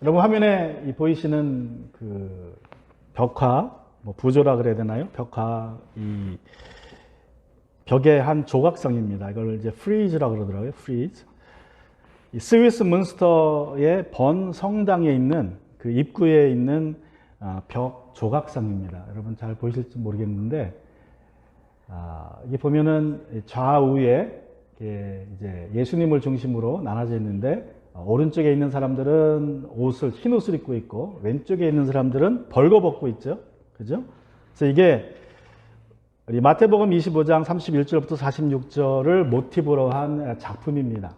여러분 화면에 보이시는 그 벽화, 부조라 그래야 되나요? 벽화, 이 벽의 한 조각상입니다. 이걸 이제 프리즈라고 그러더라고요. 프리즈. 이 스위스 문스터의 번 성당에 있는 그 입구에 있는 벽 조각상입니다. 여러분 잘 보이실지 모르겠는데, 이게 보면은 좌우에 이제 예수님을 중심으로 나눠져 있는데, 오른쪽에 있는 사람들은 흰 옷을 입고 있고, 왼쪽에 있는 사람들은 벌거벗고 있죠. 그죠? 그래서 이게 우리 마태복음 25장 31절부터 46절을 모티브로 한 작품입니다.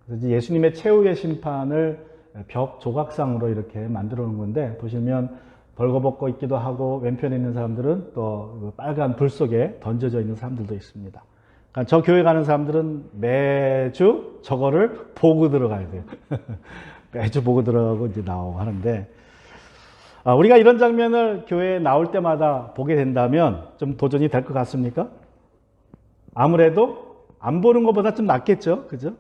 그래서 예수님의 최후의 심판을 벽 조각상으로 이렇게 만들어 놓은 건데, 보시면 벌거벗고 있기도 하고, 왼편에 있는 사람들은 또 빨간 불 속에 던져져 있는 사람들도 있습니다. 그러니까 저 교회 가는 사람들은 매주 저거를 보고 들어가야 돼요. 매주 보고 들어가고 이제 나오고 하는데, 우리가 이런 장면을 교회에 나올 때마다 보게 된다면 좀 도전이 될 것 같습니까? 아무래도 안 보는 것보다 좀 낫겠죠. 그죠?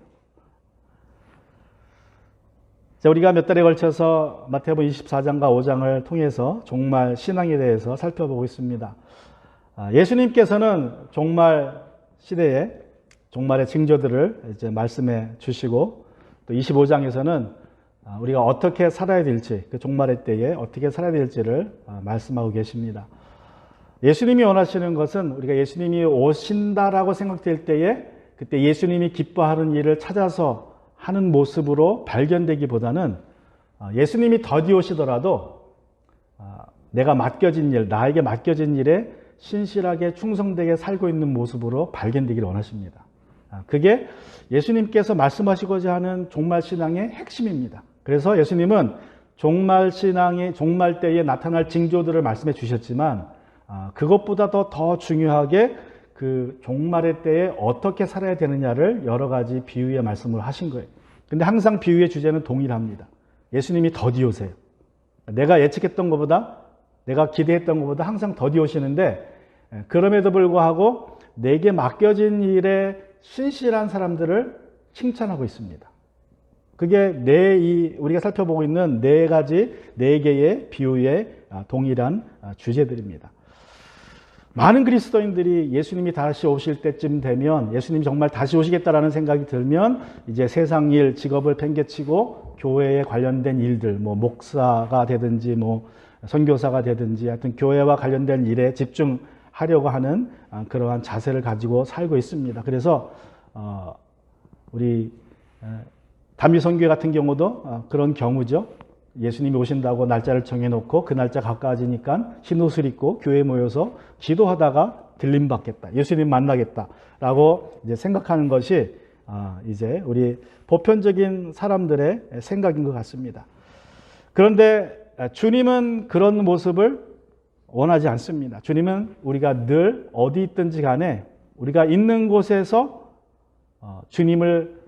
자, 우리가 몇 달에 걸쳐서 마태복음 24장과 5장을 통해서 종말 신앙에 대해서 살펴보고 있습니다. 예수님께서는 종말 시대에 종말의 징조들을 이제 말씀해 주시고, 또 25장에서는 우리가 어떻게 살아야 될지, 그 종말의 때에 어떻게 살아야 될지를 말씀하고 계십니다. 예수님이 원하시는 것은 우리가 예수님이 오신다라고 생각될 때에 그때 예수님이 기뻐하는 일을 찾아서 하는 모습으로 발견되기보다는, 예수님이 더디 오시더라도 내가 맡겨진 일, 나에게 맡겨진 일에 신실하게 충성되게 살고 있는 모습으로 발견되기를 원하십니다. 그게 예수님께서 말씀하시고자 하는 종말 신앙의 핵심입니다. 그래서 예수님은 종말 때에 나타날 징조들을 말씀해 주셨지만, 그것보다 더 중요하게 그 종말의 때에 어떻게 살아야 되느냐를 여러 가지 비유의 말씀을 하신 거예요. 근데 항상 비유의 주제는 동일합니다. 예수님이 더디 오세요. 내가 예측했던 것보다, 내가 기대했던 것보다 항상 더디 오시는데, 그럼에도 불구하고 내게 맡겨진 일에 신실한 사람들을 칭찬하고 있습니다. 그게 우리가 살펴보고 있는 네 개의 비유의 동일한 주제들입니다. 많은 그리스도인들이 예수님이 다시 오실 때쯤 되면, 예수님이 정말 다시 오시겠다라는 생각이 들면 이제 세상 일, 직업을 팽개치고 교회에 관련된 일들, 목사가 되든지 선교사가 되든지 하여튼 교회와 관련된 일에 집중하려고 하는 그러한 자세를 가지고 살고 있습니다. 그래서 우리 단미선교회 같은 경우도 그런 경우죠. 예수님이 오신다고 날짜를 정해놓고 그 날짜 가까워지니까 흰옷을 입고 교회에 모여서 기도하다가 들림받겠다, 예수님 만나겠다라고 이제 생각하는 것이 이제 우리 보편적인 사람들의 생각인 것 같습니다. 그런데 주님은 그런 모습을 원하지 않습니다. 주님은 우리가 늘 어디 있든지 간에 우리가 있는 곳에서 주님을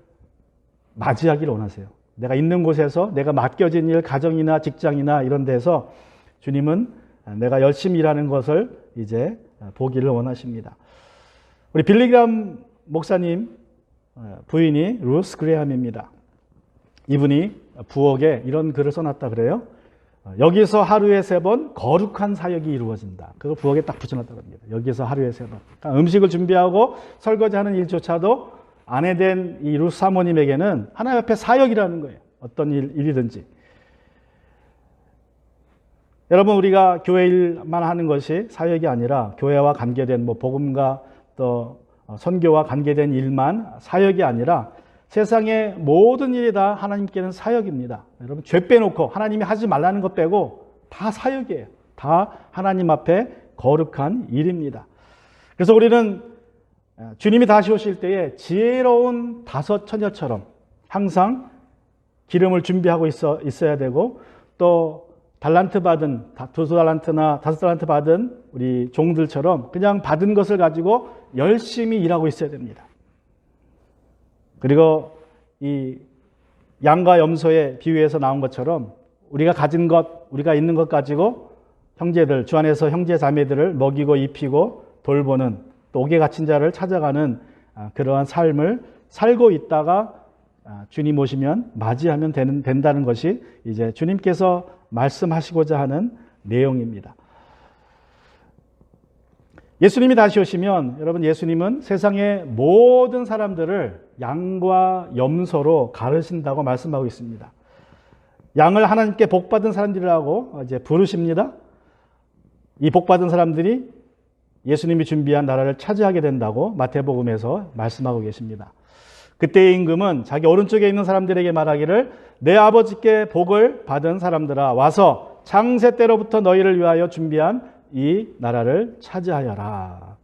맞이하기를 원하세요. 내가 있는 곳에서 내가 맡겨진 일, 가정이나 직장이나 이런 데서 주님은 내가 열심히 일하는 것을 이제 보기를 원하십니다. 우리 빌리그람 목사님 부인이 루스 그레함입니다. 이분이 부엌에 이런 글을 써놨다 그래요. 여기서 하루에 3번 거룩한 사역이 이루어진다. 그걸 부엌에 딱 붙여놨다고 합니다. 여기서 하루에 3번. 그러니까 음식을 준비하고 설거지하는 일조차도 아내된 이 루스 사모님에게는 하나님 앞에 사역이라는 거예요. 어떤 일이든지. 여러분, 우리가 교회 일만 하는 것이 사역이 아니라 교회와 관계된 복음과 또 선교와 관계된 일만 사역이 아니라 세상의 모든 일이 다 하나님께는 사역입니다. 여러분, 죄 빼놓고 하나님이 하지 말라는 것 빼고 다 사역이에요. 다 하나님 앞에 거룩한 일입니다. 그래서 우리는 주님이 다시 오실 때에 지혜로운 5 처녀처럼 항상 기름을 준비하고 있어야 되고, 또 달란트 받은 2달란트나 5달란트 받은 우리 종들처럼 그냥 받은 것을 가지고 열심히 일하고 있어야 됩니다. 그리고 이 양과 염소의 비유에서 나온 것처럼 우리가 가진 것, 우리가 있는 것 가지고 형제들, 주 안에서 형제 자매들을 먹이고 입히고 돌보는, 또 옥에 갇힌 자를 찾아가는 그러한 삶을 살고 있다가 주님 오시면 맞이하면 된다는 것이 이제 주님께서 말씀하시고자 하는 내용입니다. 예수님이 다시 오시면 여러분 예수님은 세상의 모든 사람들을 양과 염소로 가르신다고 말씀하고 있습니다. 양을 하나님께 복받은 사람들이라고 이제 부르십니다. 이 복받은 사람들이 예수님이 준비한 나라를 차지하게 된다고 마태복음에서 말씀하고 계십니다. 그때의 임금은 자기 오른쪽에 있는 사람들에게 말하기를 내 아버지께 복을 받은 사람들아 와서 창세 때로부터 너희를 위하여 준비한 이 나라를 차지하여라.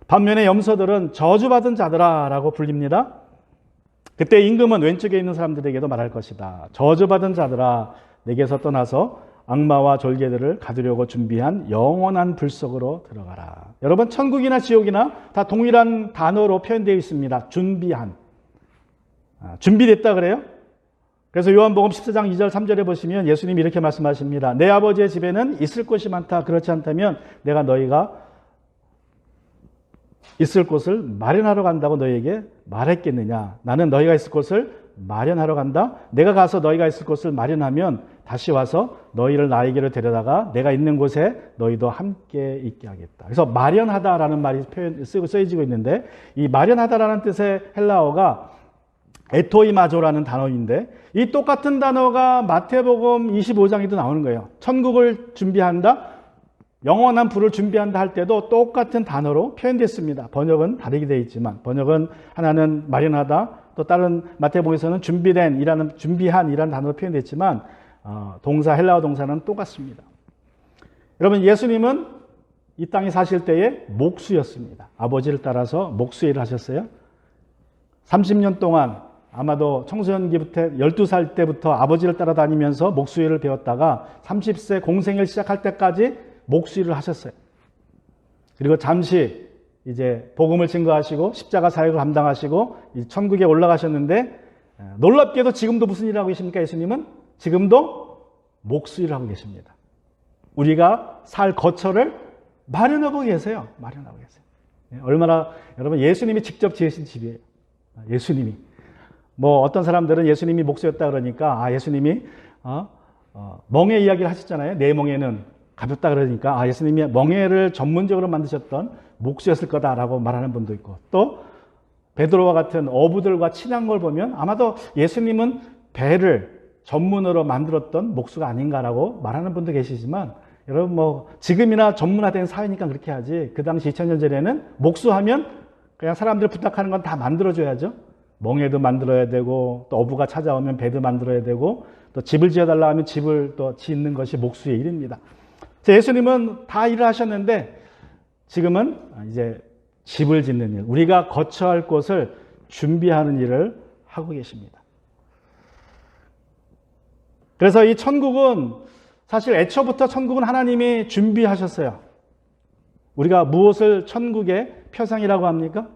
반면에 염소들은 저주받은 자들아 라고 불립니다. 그때 임금은 왼쪽에 있는 사람들에게도 말할 것이다. 저주받은 자들아 내게서 떠나서 악마와 졸개들을 가두려고 준비한 영원한 불 속으로 들어가라. 여러분 천국이나 지옥이나 다 동일한 단어로 표현되어 있습니다. 준비한. 준비됐다 그래요? 그래서 요한복음 14장 2절 3절에 보시면 예수님이 이렇게 말씀하십니다. 내 아버지의 집에는 있을 곳이 많다. 그렇지 않다면 내가 너희가 있을 곳을 마련하러 간다고 너희에게 말했겠느냐. 나는 너희가 있을 곳을 마련하러 간다. 내가 가서 너희가 있을 곳을 마련하면 다시 와서 너희를 나에게로 데려다가 내가 있는 곳에 너희도 함께 있게 하겠다. 그래서 마련하다라는 말이 쓰여지고 있는데 이 마련하다라는 뜻의 헬라어가 에토이마조라는 단어인데 이 똑같은 단어가 마태복음 25장에도 나오는 거예요. 천국을 준비한다, 영원한 불을 준비한다 할 때도 똑같은 단어로 표현됐습니다. 번역은 다르게 되어 있지만 번역은 하나는 마련하다, 또 다른 마태복음에서는 준비한이라는 단어로 표현됐지만 동사 헬라어 동사는 똑같습니다. 여러분 예수님은 이 땅에 사실 때에 목수였습니다. 아버지를 따라서 목수 일을 하셨어요. 30년 동안 아마도 청소년기부터 12살 때부터 아버지를 따라다니면서 목수 일을 배웠다가 30세 공생을 시작할 때까지 목수 일을 하셨어요. 그리고 잠시 이제 복음을 증거하시고 십자가 사역을 감당하시고 천국에 올라가셨는데 놀랍게도 지금도 무슨 일을 하고 계십니까? 예수님은 지금도 목수 일을 하고 계십니다. 우리가 살 거처를 마련하고 계세요. 마련하고 계세요. 얼마나 여러분 예수님이 직접 지으신 집이에요. 예수님이. 뭐 어떤 사람들은 예수님이 목수였다 그러니까 예수님이 멍에 이야기를 하셨잖아요. 내 멍에는 가볍다 그러니까 예수님이 멍에를 전문적으로 만드셨던 목수였을 거다라고 말하는 분도 있고 또 베드로와 같은 어부들과 친한 걸 보면 아마도 예수님은 배를 전문으로 만들었던 목수가 아닌가라고 말하는 분도 계시지만 여러분 뭐 지금이나 전문화된 사회니까 그렇게 하지 그 당시 2000년 전에는 목수하면 그냥 사람들 부탁하는 건 다 만들어줘야죠. 멍에도 만들어야 되고 또 어부가 찾아오면 배도 만들어야 되고 또 집을 지어달라 하면 집을 또 짓는 것이 목수의 일입니다. 예수님은 다 일을 하셨는데 지금은 이제 집을 짓는 일, 우리가 거처할 곳을 준비하는 일을 하고 계십니다. 그래서 이 천국은 사실 애초부터 천국은 하나님이 준비하셨어요. 우리가 무엇을 천국의 표상이라고 합니까?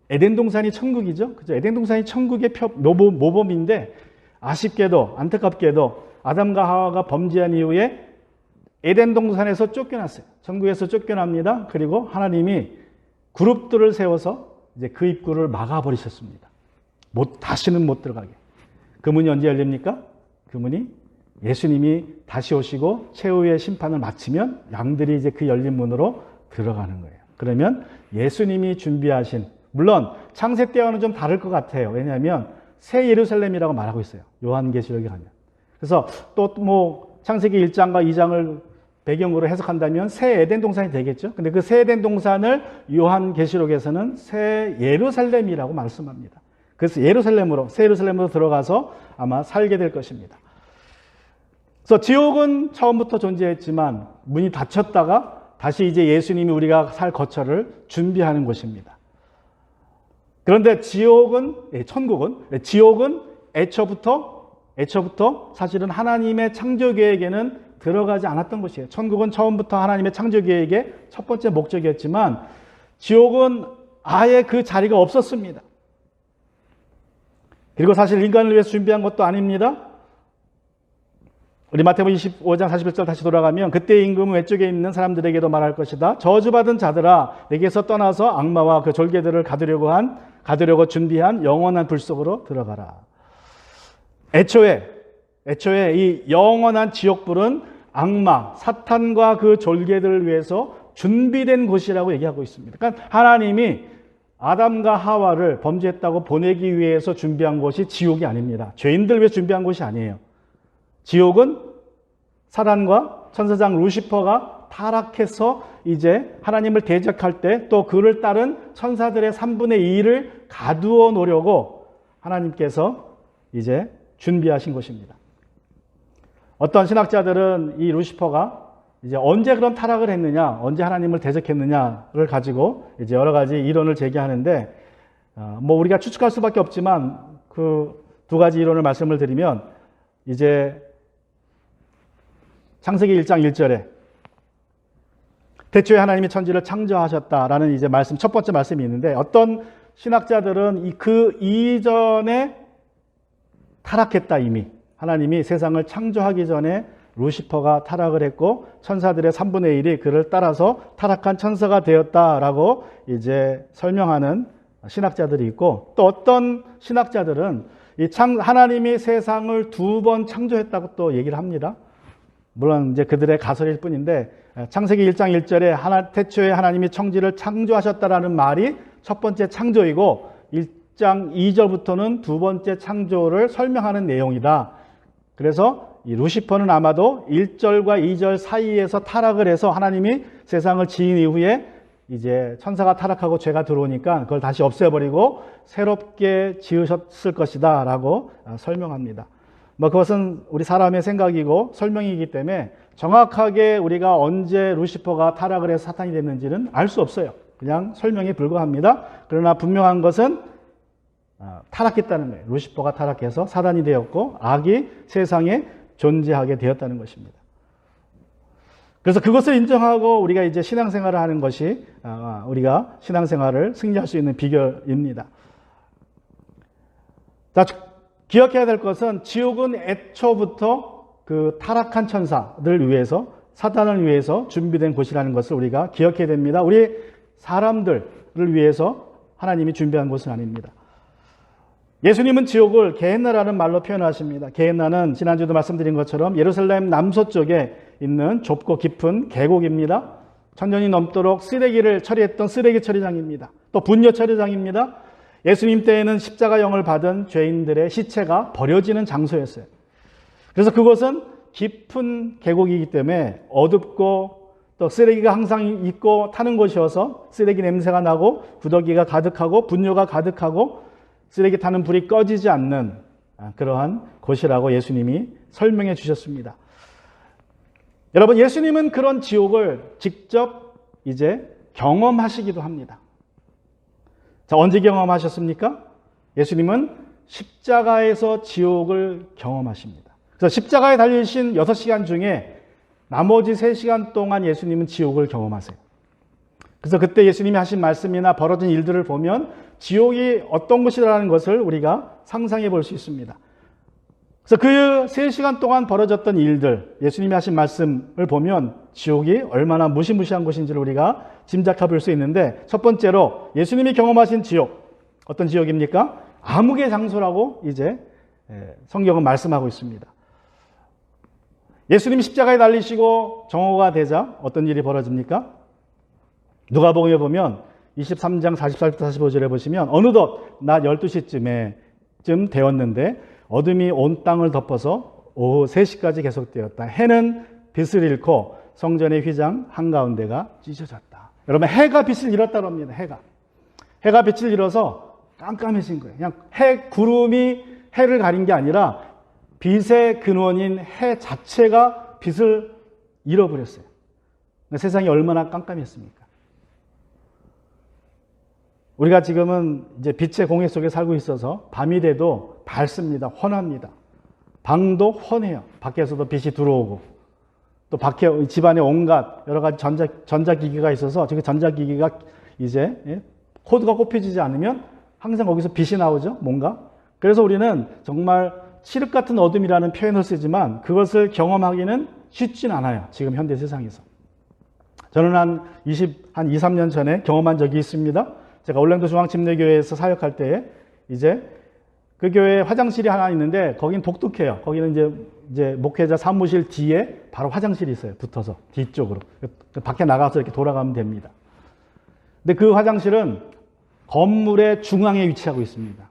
에덴 동산이 천국이죠. 그죠? 에덴 동산이 천국의 모범인데 아쉽게도 안타깝게도 아담과 하와가 범죄한 이후에 에덴 동산에서 쫓겨났어요. 천국에서 쫓겨납니다. 그리고 하나님이 그룹들을 세워서 이제 그 입구를 막아버리셨습니다. 다시는 못 들어가게. 그 문이 언제 열립니까? 그 문이 예수님이 다시 오시고 최후의 심판을 마치면 양들이 이제 그 열린 문으로 들어가는 거예요. 그러면 예수님이 준비하신, 물론 창세 때와는 좀 다를 것 같아요. 왜냐하면 새 예루살렘이라고 말하고 있어요. 요한계시록에 가면. 그래서 또 뭐 창세기 1장과 2장을 배경으로 해석한다면 새 에덴 동산이 되겠죠. 근데 그 새 에덴 동산을 요한계시록에서는 새 예루살렘이라고 말씀합니다. 그래서 새 예루살렘으로 들어가서 아마 살게 될 것입니다. 그래서 지옥은 처음부터 존재했지만 문이 닫혔다가 다시 이제 예수님이 우리가 살 거처를 준비하는 곳입니다. 그런데 지옥은 애초부터 사실은 하나님의 창조 계획에는 들어가지 않았던 곳이에요. 천국은 처음부터 하나님의 창조 계획의 첫 번째 목적이었지만 지옥은 아예 그 자리가 없었습니다. 그리고 사실 인간을 위해서 준비한 것도 아닙니다. 우리 마태복음 25장 41절 다시 돌아가면 그때 임금은 왼쪽에 있는 사람들에게도 말할 것이다. 저주받은 자들아 내게서 떠나서 악마와 그 졸개들을 가두려고 준비한 영원한 불 속으로 들어가라. 애초에 이 영원한 지옥불은 악마, 사탄과 그 졸개들을 위해서 준비된 곳이라고 얘기하고 있습니다. 그러니까 하나님이 아담과 하와를 범죄했다고 보내기 위해서 준비한 곳이 지옥이 아닙니다. 죄인들 위해 준비한 곳이 아니에요. 지옥은 사단과 천사장 루시퍼가 타락해서 이제 하나님을 대적할 때 또 그를 따른 천사들의 3분의 2를 가두어 놓으려고 하나님께서 이제 준비하신 곳입니다. 어떤 신학자들은 이 루시퍼가 이제 언제 그런 타락을 했느냐, 언제 하나님을 대적했느냐를 가지고 이제 여러 가지 이론을 제기하는데, 뭐 우리가 추측할 수밖에 없지만 그 두 가지 이론을 말씀을 드리면, 이제 창세기 1장 1절에 태초에 하나님이 천지를 창조하셨다라는 이제 말씀, 첫 번째 말씀이 있는데, 어떤 신학자들은 그 이전에 타락했다. 이미 하나님이 세상을 창조하기 전에 루시퍼가 타락을 했고 천사들의 3분의 1이 그를 따라서 타락한 천사가 되었다라고 이제 설명하는 신학자들이 있고, 또 어떤 신학자들은 하나님이 세상을 2번 창조했다고 또 얘기를 합니다. 물론 이제 그들의 가설일 뿐인데, 창세기 1장 1절에 태초에 하나님이 천지를 창조하셨다라는 말이 첫 번째 창조이고 1장 2절부터는 두 번째 창조를 설명하는 내용이다. 그래서 이 루시퍼는 아마도 1절과 2절 사이에서 타락을 해서 하나님이 세상을 지은 이후에 이제 천사가 타락하고 죄가 들어오니까 그걸 다시 없애버리고 새롭게 지으셨을 것이다 라고 설명합니다. 뭐 그것은 우리 사람의 생각이고 설명이기 때문에 정확하게 우리가 언제 루시퍼가 타락을 해서 사탄이 됐는지는 알 수 없어요. 그냥 설명에 불과합니다. 그러나 분명한 것은 타락했다는 거예요. 루시퍼가 타락해서 사단이 되었고 악이 세상에 존재하게 되었다는 것입니다. 그래서 그것을 인정하고 우리가 이제 신앙생활을 하는 것이 우리가 신앙생활을 승리할 수 있는 비결입니다. 자, 기억해야 될 것은 지옥은 애초부터 그 타락한 천사들을 위해서, 사탄을 위해서 준비된 곳이라는 것을 우리가 기억해야 됩니다. 우리 사람들을 위해서 하나님이 준비한 곳은 아닙니다. 예수님은 지옥을 게헨나라는 말로 표현하십니다. 게헨나는 지난주도 말씀드린 것처럼 예루살렘 남서쪽에 있는 좁고 깊은 계곡입니다. 1000년이 넘도록 쓰레기를 처리했던 쓰레기 처리장입니다. 또 분뇨 처리장입니다. 예수님 때에는 십자가형을 받은 죄인들의 시체가 버려지는 장소였어요. 그래서 그것은 깊은 계곡이기 때문에 어둡고 또 쓰레기가 항상 있고 타는 곳이어서 쓰레기 냄새가 나고 구더기가 가득하고 분뇨가 가득하고 쓰레기 타는 불이 꺼지지 않는 그러한 곳이라고 예수님이 설명해 주셨습니다. 여러분, 예수님은 그런 지옥을 직접 이제 경험하시기도 합니다. 자, 언제 경험하셨습니까? 예수님은 십자가에서 지옥을 경험하십니다. 그래서 십자가에 달리신 6시간 중에 나머지 3시간 동안 예수님은 지옥을 경험하세요. 그래서 그때 예수님이 하신 말씀이나 벌어진 일들을 보면 지옥이 어떤 곳이라는 것을 우리가 상상해 볼 수 있습니다. 그래서 그 3시간 동안 벌어졌던 일들, 예수님이 하신 말씀을 보면 지옥이 얼마나 무시무시한 곳인지를 우리가 짐작해 볼 수 있는데, 첫 번째로 예수님이 경험하신 지옥, 어떤 지옥입니까? 암흑의 장소라고 이제 성경은 말씀하고 있습니다. 예수님이 십자가에 달리시고 정오가 되자 어떤 일이 벌어집니까? 누가복음에 보면 23장 44절부터 45절에 보시면 어느덧 낮 12시쯤 되었는데 어둠이 온 땅을 덮어서 오후 3시까지 계속되었다. 해는 빛을 잃고 성전의 휘장 한가운데가 찢어졌다. 여러분, 해가 빛을 잃었다고 합니다. 해가 빛을 잃어서 깜깜해진 거예요. 그냥 구름이 해를 가린 게 아니라 빛의 근원인 해 자체가 빛을 잃어버렸어요. 세상이 얼마나 깜깜했습니까? 우리가 지금은 이제 빛의 공해 속에 살고 있어서 밤이 돼도 밝습니다. 환합니다. 방도 환해요. 밖에서도 빛이 들어오고, 또 밖에 집안에 온갖 여러 가지 전자기기가 있어서 그 전자기기가 이제 코드가 꼽혀지지 않으면 항상 거기서 빛이 나오죠. 뭔가. 그래서 우리는 정말 칠흑 같은 어둠이라는 표현을 쓰지만 그것을 경험하기는 쉽진 않아요. 지금 현대 세상에서. 저는 한 2, 3년 전에 경험한 적이 있습니다. 제가 올랜도 중앙침례교회에서 사역할 때에 이제 그 교회에 화장실이 하나 있는데 거긴 독특해요. 거기는 이제 목회자 사무실 뒤에 바로 화장실이 있어요. 붙어서 뒤쪽으로. 밖에 나가서 이렇게 돌아가면 됩니다. 근데 그 화장실은 건물의 중앙에 위치하고 있습니다.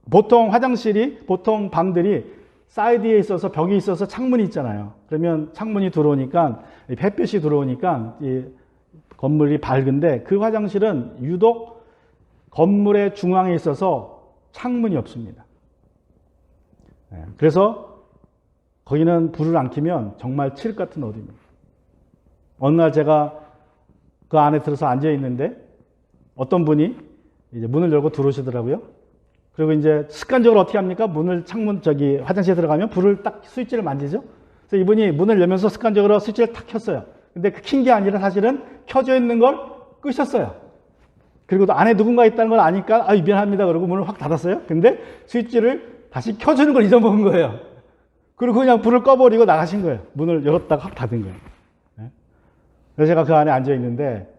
보통 방들이 사이드에 있어서 벽이 있어서 창문이 있잖아요. 그러면 창문이 들어오니까 햇볕이 들어오니까 이 건물이 밝은데 그 화장실은 유독 건물의 중앙에 있어서 창문이 없습니다. 그래서 거기는 불을 안 켜면 정말 칠흑 같은 어둠입니다. 어느 날 제가 그 안에 들어서 앉아 있는데 어떤 분이 이제 문을 열고 들어오시더라고요. 그리고 이제 습관적으로 어떻게 합니까? 화장실에 들어가면 불을 딱 스위치를 만지죠? 그래서 이분이 문을 열면서 습관적으로 스위치를 탁 켰어요. 근데 그 킨 게 아니라 사실은 켜져 있는 걸 끄셨어요. 그리고 또 안에 누군가 있다는 걸 아니까, 미안합니다. 그러고 문을 확 닫았어요. 근데 스위치를 다시 켜주는 걸 잊어먹은 거예요. 그리고 그냥 불을 꺼버리고 나가신 거예요. 문을 열었다가 확 닫은 거예요. 그래서 제가 그 안에 앉아 있는데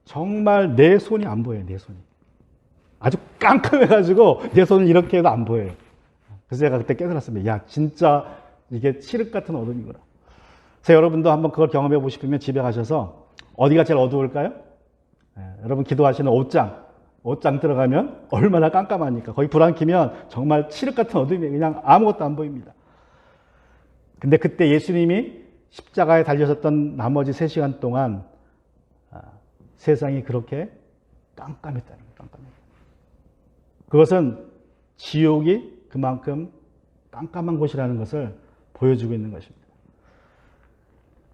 정말 내 손이 안 보여요. 내 손이. 아주 깜깜해가지고 내 손은 이렇게 해도 안 보여요. 그래서 제가 그때 깨달았습니다. 야, 진짜 이게 칠흑 같은 어둠이구나. 그래서 여러분도 한번 그걸 경험해 보고 싶으면 집에 가셔서 어디가 제일 어두울까요? 여러분 기도하시는 옷장 들어가면 얼마나 깜깜하니까. 거기 불 안 켜면 정말 칠흑 같은 어둠이에요. 그냥 아무것도 안 보입니다. 근데 그때 예수님이 십자가에 달려섰던 나머지 3시간 동안 세상이 그렇게 깜깜했다는 거예요. 깜깜했다. 그것은 지옥이 그만큼 깜깜한 곳이라는 것을 보여주고 있는 것입니다.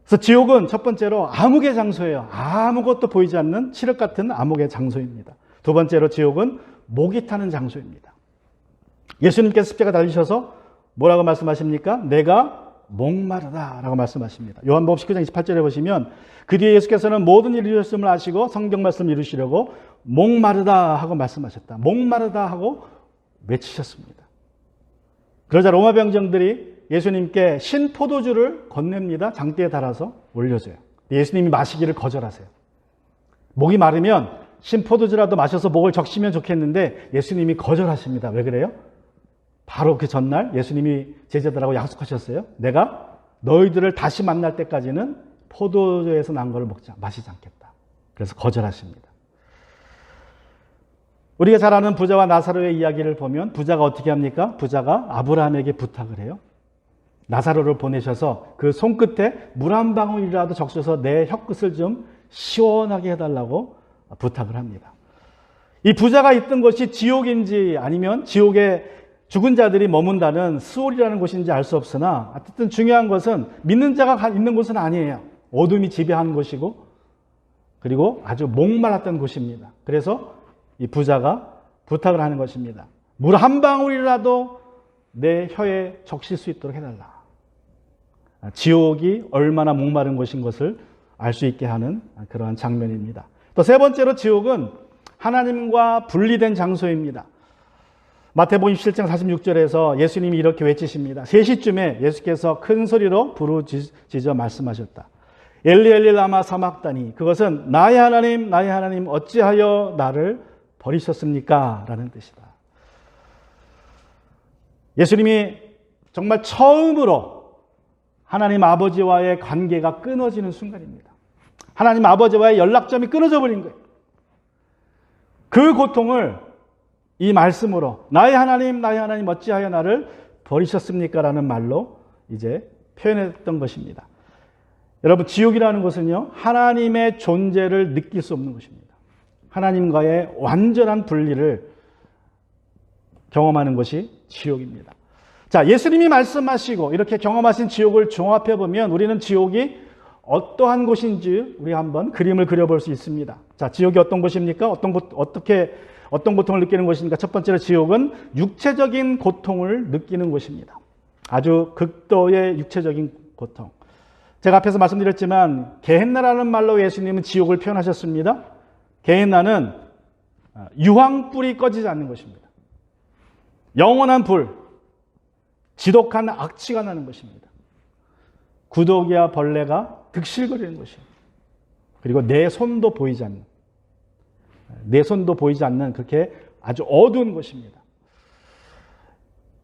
그래서 지옥은 첫 번째로 암흑의 장소예요. 아무것도 보이지 않는 칠흑 같은 암흑의 장소입니다. 두 번째로 지옥은 목이 타는 장소입니다. 예수님께서 십자가 달리셔서 뭐라고 말씀하십니까? 내가 목마르다 라고 말씀하십니다. 요한복음 19장 28절에 보시면 그 뒤에 예수께서는 모든 일을 이루셨음을 아시고 성경 말씀을 이루시려고 목마르다 하고 말씀하셨다. 목마르다 하고 외치셨습니다. 그러자 로마 병정들이 예수님께 신포도주를 건넵니다. 장대에 달아서 올려줘요. 예수님이 마시기를 거절하세요. 목이 마르면 신포도주라도 마셔서 목을 적시면 좋겠는데 예수님이 거절하십니다. 왜 그래요? 바로 그 전날 예수님이 제자들하고 약속하셨어요. 내가 너희들을 다시 만날 때까지는 포도주에서 난 걸 마시지 않겠다. 그래서 거절하십니다. 우리가 잘 아는 부자와 나사로의 이야기를 보면 부자가 어떻게 합니까? 부자가 아브라함에게 부탁을 해요. 나사로를 보내셔서 그 손끝에 물 한 방울이라도 적셔서 내 혀끝을 좀 시원하게 해달라고 부탁을 합니다. 이 부자가 있던 곳이 지옥인지 아니면 지옥에 죽은 자들이 머문다는 스올이라는 곳인지 알 수 없으나 어쨌든 중요한 것은 믿는 자가 있는 곳은 아니에요. 어둠이 지배하는 곳이고 그리고 아주 목말랐던 곳입니다. 그래서 이 부자가 부탁을 하는 것입니다. 물 한 방울이라도 내 혀에 적실 수 있도록 해달라. 지옥이 얼마나 목마른 곳인 것을 알 수 있게 하는 그러한 장면입니다. 또 세 번째로 지옥은 하나님과 분리된 장소입니다. 마태복음 27장 46절에서 예수님이 이렇게 외치십니다. 3시쯤에 예수께서 큰 소리로 부르짖어 말씀하셨다. 엘리 엘리 라마 사막다니, 그것은 나의 하나님 어찌하여 나를 버리셨습니까? 라는 뜻이다. 예수님이 정말 처음으로 하나님 아버지와의 관계가 끊어지는 순간입니다. 하나님 아버지와의 연락점이 끊어져 버린 거예요. 그 고통을 이 말씀으로 나의 하나님 어찌하여 나를 버리셨습니까? 라는 말로 이제 표현했던 것입니다. 여러분, 지옥이라는 것은요, 하나님의 존재를 느낄 수 없는 것입니다. 하나님과의 완전한 분리를 경험하는 것이 지옥입니다. 자, 예수님이 말씀하시고 이렇게 경험하신 지옥을 종합해 보면 우리는 지옥이 어떠한 곳인지 우리 한번 그림을 그려볼 수 있습니다. 자, 지옥이 어떤 곳입니까? 어떤 고통을 느끼는 곳입니까? 첫 번째로 지옥은 육체적인 고통을 느끼는 곳입니다. 아주 극도의 육체적인 고통. 제가 앞에서 말씀드렸지만 게헨나라는 말로 예수님은 지옥을 표현하셨습니다. 게헨나는 유황불이 꺼지지 않는 것입니다. 영원한 불, 지독한 악취가 나는 것입니다. 구더기와 벌레가 득실거리는 것입니다. 그리고 내 손도 보이지 않는 내 손도 보이지 않는 그렇게 아주 어두운 곳입니다.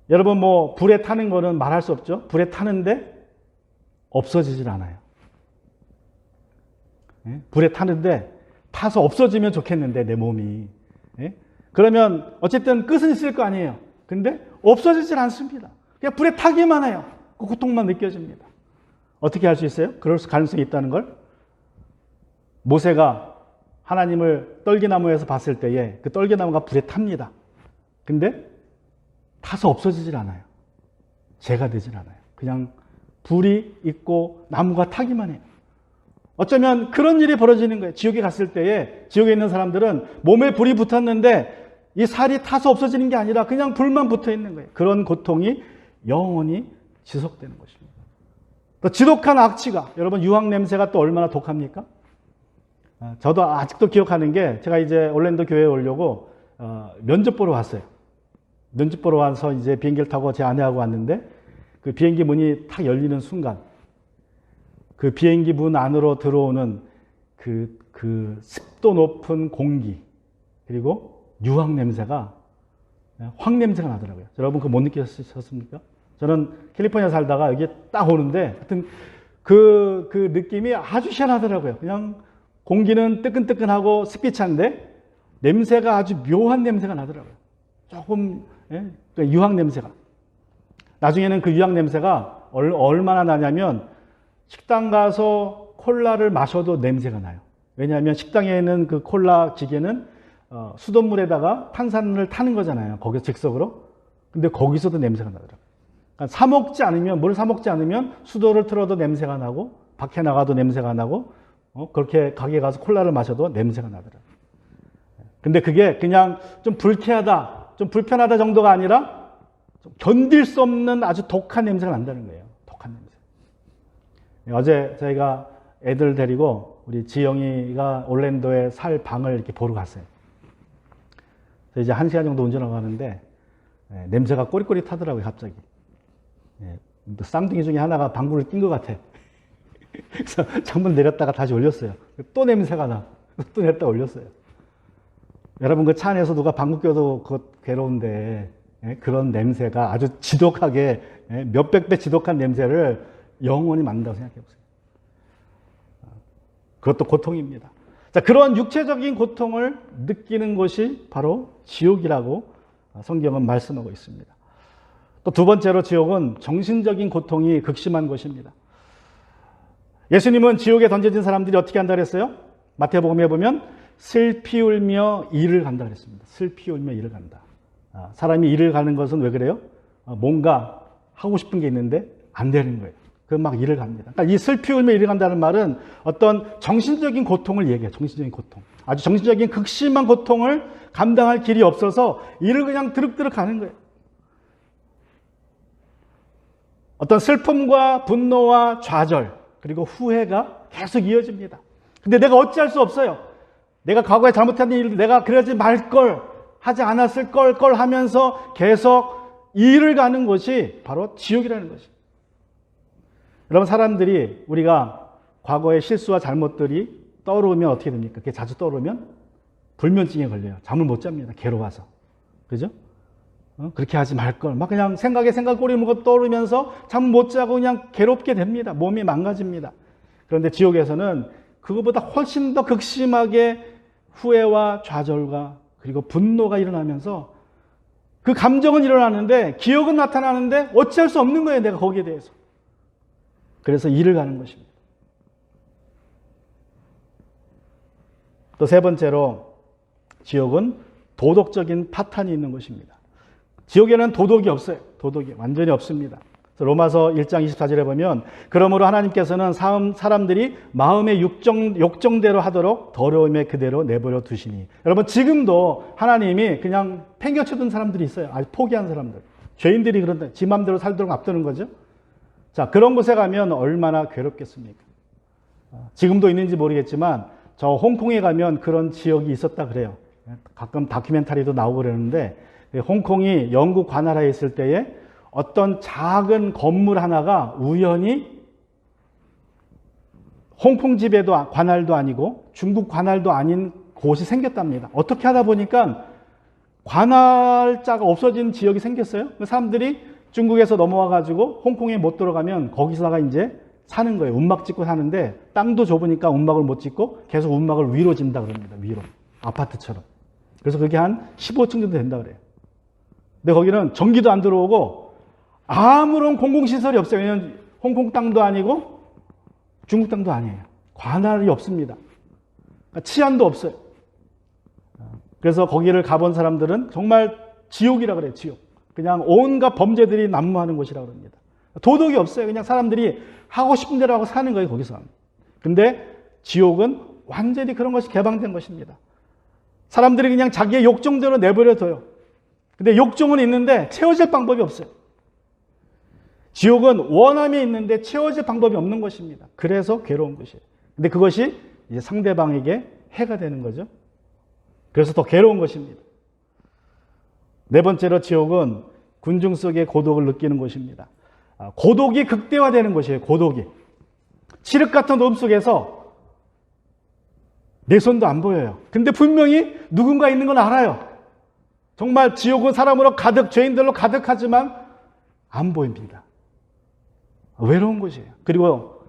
여러분 뭐 불에 타는 거는 말할 수 없죠. 불에 타는데 없어지질 않아요. 불에 타는데 타서 없어지면 좋겠는데 내 몸이. 그러면 어쨌든 끝은 있을 거 아니에요. 근데 없어지질 않습니다. 그냥 불에 타기만 해요. 그 고통만 느껴집니다. 어떻게 할 수 있어요? 그럴 가능성이 있다는 걸 모세가 하나님을 떨기나무에서 봤을 때에 그 떨기나무가 불에 탑니다. 근데 타서 없어지질 않아요. 재가 되질 않아요. 그냥 불이 있고 나무가 타기만 해요. 어쩌면 그런 일이 벌어지는 거예요. 지옥에 갔을 때에 지옥에 있는 사람들은 몸에 불이 붙었는데 이 살이 타서 없어지는 게 아니라 그냥 불만 붙어 있는 거예요. 그런 고통이 영원히 지속되는 것입니다. 또 지독한 악취가, 여러분 유황 냄새가 또 얼마나 독합니까? 저도 아직도 기억하는 게 제가 이제 올랜도 교회에 오려고 면접 보러 왔어요. 면접 보러 와서 이제 비행기를 타고 제 아내하고 왔는데 그 비행기 문이 탁 열리는 순간 그 비행기 문 안으로 들어오는 그 습도 높은 공기 그리고 유황 냄새가 황 냄새가 나더라고요. 여러분 그거 못 느끼셨습니까? 저는 캘리포니아 살다가 여기 딱 오는데 하여튼 그 느낌이 아주 희한하더라고요. 그냥 공기는 뜨끈뜨끈하고 습기 찬데 냄새가 아주 묘한 냄새가 나더라고요. 조금 유황 냄새가. 나중에는 그 유황 냄새가 얼마나 나냐면 식당 가서 콜라를 마셔도 냄새가 나요. 왜냐하면 식당에 있는 그 콜라 기계는 수돗물에다가 탄산을 타는 거잖아요. 거기서 즉석으로. 근데 거기서도 냄새가 나더라고요. 그러니까 물을 사 먹지 않으면 수도를 틀어도 냄새가 나고 밖에 나가도 냄새가 나고 그렇게 가게에 가서 콜라를 마셔도 냄새가 나더라고요. 근데 그게 그냥 좀 불쾌하다, 좀 불편하다 정도가 아니라 좀 견딜 수 없는 아주 독한 냄새가 난다는 거예요. 독한 냄새. 어제 저희가 애들 데리고 우리 지영이가 올랜도에 살 방을 이렇게 보러 갔어요. 그래서 이제 1시간 정도 운전하고 가는데 냄새가 꼬릿꼬릿하더라고요, 갑자기. 쌍둥이 중에 하나가 방구를 낀 것 같아. 그래서 창문 내렸다가 다시 올렸어요. 또 냄새가 나. 또 냈다 올렸어요. 여러분 그 차 안에서 누가 방구 껴도 그거 괴로운데 그런 냄새가 아주 지독하게 몇백 배 지독한 냄새를 영원히 맡는다고 생각해 보세요. 그것도 고통입니다. 자, 그런 육체적인 고통을 느끼는 것이 바로 지옥이라고 성경은 말씀하고 있습니다. 또 두 번째로 지옥은 정신적인 고통이 극심한 것입니다. 예수님은 지옥에 던져진 사람들이 어떻게 한다 그랬어요? 마태복음에 보면 슬피 울며 이를 간다 그랬습니다. 슬피 울며 이를 간다. 사람이 이를 가는 것은 왜 그래요? 뭔가 하고 싶은 게 있는데 안 되는 거예요. 그 막 이를 갑니다. 그러니까 이 슬피 울며 이를 간다는 말은 어떤 정신적인 고통을 얘기해요. 정신적인 고통. 아주 정신적인 극심한 고통을 감당할 길이 없어서 이를 그냥 드륵드륵 가는 거예요. 어떤 슬픔과 분노와 좌절 그리고 후회가 계속 이어집니다. 근데 내가 어찌할 수 없어요. 내가 과거에 잘못한 일을 내가 그러지 말걸, 하지 않았을 걸 하면서 계속 이를 가는 것이 바로 지옥이라는 것입니다. 여러분 사람들이 우리가 과거의 실수와 잘못들이 떠오르면 어떻게 됩니까? 그게 자주 떠오르면 불면증에 걸려요. 잠을 못 잡니다. 괴로워서. 그죠? 그렇게 하지 말걸. 막 그냥 생각 꼬리는 거 떠오르면서 잠 못 자고 그냥 괴롭게 됩니다. 몸이 망가집니다. 그런데 지옥에서는 그것보다 훨씬 더 극심하게 후회와 좌절과 그리고 분노가 일어나면서 그 감정은 일어나는데 기억은 나타나는데 어찌할 수 없는 거예요. 내가 거기에 대해서. 그래서 이를 가는 것입니다. 또 세 번째로 지옥은 도덕적인 파탄이 있는 것입니다. 지옥에는 도덕이 없어요. 도덕이 완전히 없습니다. 로마서 1장 24절에 보면 그러므로 하나님께서는 사람들이 마음의 욕정대로 하도록 더러움에 그대로 내버려 두시니. 여러분 지금도 하나님이 그냥 팽겨쳐둔 사람들이 있어요. 아주 포기한 사람들. 죄인들이 그런데 지 마음대로 살도록 앞두는 거죠. 자, 그런 곳에 가면 얼마나 괴롭겠습니까? 지금도 있는지 모르겠지만 저 홍콩에 가면 그런 지역이 있었다 그래요. 가끔 다큐멘터리도 나오고 그러는데 홍콩이 영국 관할하에 있을 때에 어떤 작은 건물 하나가 우연히 홍콩 지배도 관할도 아니고 중국 관할도 아닌 곳이 생겼답니다. 어떻게 하다 보니까 관할자가 없어진 지역이 생겼어요. 사람들이 중국에서 넘어와 가지고 홍콩에 못 들어가면 거기서다가 이제 사는 거예요. 움막 짓고 사는데 땅도 좁으니까 움막을 못 짓고 계속 움막을 위로 짓는다 그럽니다. 위로. 아파트처럼. 그래서 그게 한 15층 정도 된다 그래요. 근데 거기는 전기도 안 들어오고 아무런 공공시설이 없어요. 왜냐하면 홍콩 땅도 아니고 중국 땅도 아니에요. 관할이 없습니다. 그러니까 치안도 없어요. 그래서 거기를 가본 사람들은 정말 지옥이라 그래요. 지옥. 그냥 온갖 범죄들이 난무하는 곳이라고 합니다. 도덕이 없어요. 그냥 사람들이 하고 싶은 대로 하고 사는 거예요. 거기서. 근데 지옥은 완전히 그런 것이 개방된 것입니다. 사람들이 그냥 자기의 욕정대로 내버려둬요. 근데 욕정은 있는데 채워질 방법이 없어요. 지옥은 원함이 있는데 채워질 방법이 없는 것입니다. 그래서 괴로운 것이에요. 근데 그것이 이제 상대방에게 해가 되는 거죠. 그래서 더 괴로운 것입니다. 네 번째로 지옥은 군중 속의 고독을 느끼는 곳입니다. 고독이 극대화되는 것이에요. 고독이. 칠흑 같은 어둠 속에서 내 손도 안 보여요. 근데 분명히 누군가 있는 건 알아요. 정말 지옥은 사람으로 가득, 죄인들로 가득하지만 안 보입니다. 외로운 곳이에요. 그리고